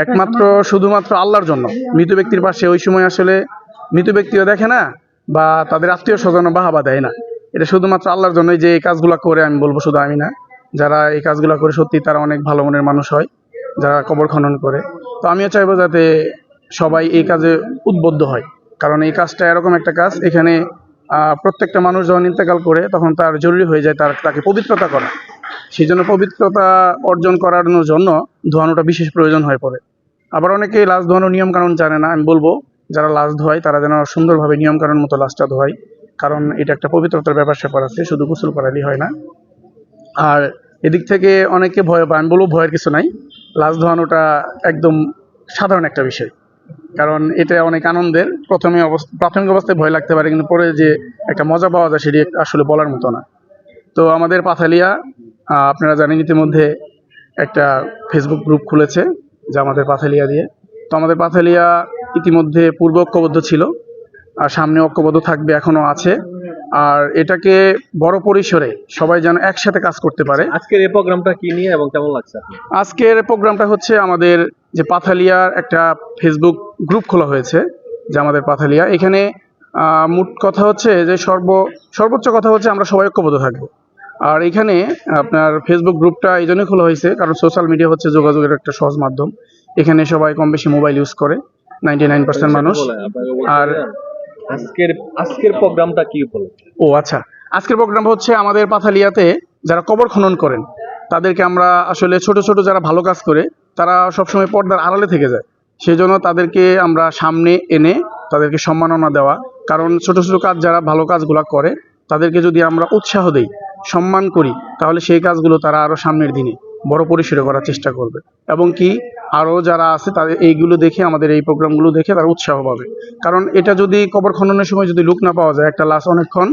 একমাত্র শুধুমাত্র আল্লাহর জন্য। মৃত ব্যক্তির পাশে ওই সময় আসলে মৃত ব্যক্তিও দেখে না বা তাদের আত্মীয় স্বজন বাহাবা দেয় না। এটা শুধুমাত্র আল্লাহর জন্যই যে এই কাজগুলো করে, আমি বলবো শুধু আমি না, যারা এই কাজগুলো করে সত্যি তারা অনেক ভালো মনের মানুষ হয়, যারা কবর খনন করে। তো আমিও চাইবো যাতে সবাই এই কাজে উদ্বুদ্ধ হয়, কারণ এই কাজটা এরকম একটা কাজ, এখানে প্রত্যেকটা মানুষ যখন ইন্তেকাল করে তখন তার জরুরি হয়ে যায় তাকে পবিত্রতা করা। সেই জন্য পবিত্রতা অর্জন করানোর জন্য ধোয়ানোটা বিশেষ প্রয়োজন হয়ে পড়ে। আবার অনেকে লাশ ধোয়ানোর নিয়ম কানুন জানে না। আমি বলবো যারা লাশ ধোয় তারা যেন সুন্দরভাবে নিয়ম কানুন মতো লাশটা ধোয়, কারণ এটা একটা পবিত্রতার ব্যাপার স্যাপার আছে, শুধু গোসল করালেই হয় না। আর এদিক থেকে অনেকে ভয় পায়, আমি বলবো ভয়ের কিছু নাই। লাশ ধোয়ানোটা একদম সাধারণ একটা বিষয়, কারণ এটা অনেক আনন্দের। প্রাথমিক অবস্থায় ভয় লাগতে পারে, কিন্তু পরে যে একটা মজা পাওয়া যায় সেটি আসলে বলার মতো না। তো আমাদের পাথালিয়া, আপনারা জানেন ইতিমধ্যে একটা ফেসবুক গ্রুপ খুলেছে যা আমাদের পাথালিয়া দিয়ে। তো আমাদের পাথালিয়া ইতিমধ্যে পূর্বে ঐক্যবদ্ধ ছিল, আর সামনে ঐক্যবদ্ধ থাকবে, এখনো আছে। আর এটাকে বড় পরিসরে সবাই যেন একসাথে কাজ করতে পারে। আজকের এই প্রোগ্রামটা কি নিয়ে এবং কেমন লাগছে? আজকের প্রোগ্রামটা হচ্ছে আমাদের যে পাথালিয়ার একটা ফেসবুক গ্রুপ খোলা হয়েছে, যে আমাদের পাথালিয়া। এখানে মোট কথা হচ্ছে যে সর্বোচ্চ কথা হচ্ছে আমরা সবাই ঐক্যবদ্ধ থাকবো। আর এখানে আপনার ফেসবুক গ্রুপটা এই জন্যই খোলা হয়েছে কারণ সোশ্যাল মিডিয়া হচ্ছে যোগাযোগের একটা সহজ মাধ্যম। এখানে সবাই কম বেশি মোবাইল ইউজ করে, 99% মানুষ। আর আজকের প্রোগ্রামটা কি হলো? ও আচ্ছা, আজকের প্রোগ্রাম হচ্ছে আমাদের পাথালিয়াতে যারা কবর খনন করেন তাদেরকে আমরা আসলে ছোট ছোট যারা ভালো কাজ করে তারা সবসময় পর্দার আড়ালে থেকে যায়, সেই জন্য তাদেরকে আমরা সামনে এনে তাদেরকে সম্মাননা দেওয়া। কারণ ছোট ছোট কাজ যারা ভালো কাজগুলো করে তাদেরকে যদি আমরা উৎসাহ দেই, সম্মান করি, তাহলে সেই কাজগুলো তারা আরও সামনের দিনে বড় পরিসরে করার চেষ্টা করবে। এবং কি আরও যারা আছে তাদের এইগুলো দেখে, আমাদের এই প্রোগ্রামগুলো দেখে তারা উৎসাহ পাবে। কারণ এটা যদি কবর খননের সময় যদি লোক না পাওয়া যায়, একটা লাশ অনেকক্ষণ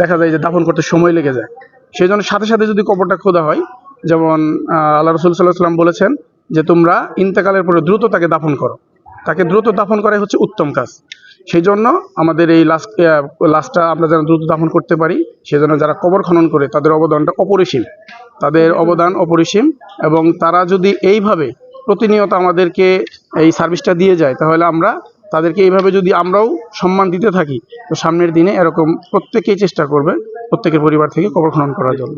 দেখা যায় যে দাফন করতে সময় লেগে যায়। সেই জন্য সাথে সাথে যদি কবরটা খোদা হয়, যেমন আল্লাহ রসুল সাল্লাহ সাল্লাম বলেছেন যে তোমরা ইন্তেকালের পরে দ্রুত তাকে দাফন করো, তাকে দ্রুত দাফন করাই হচ্ছে উত্তম কাজ। সেই জন্য আমাদের এই লাশটা আমরা যেন দ্রুত দাফন করতে পারি, সেজন্য যারা কবর খনন করে তাদের অবদানটা অপরিসীম, তাদের অবদান অপরিসীম। এবং তারা যদি এইভাবে প্রতিনিয়ত আমাদেরকে এই সার্ভিসটা দিয়ে যায়, তাহলে আমরা তাদেরকে এইভাবে যদি আমরাও সম্মান দিতে থাকি, তো সামনের দিনে এরকম প্রত্যেকেই চেষ্টা করবে প্রত্যেকের পরিবার থেকে কবর খনন করার জন্য।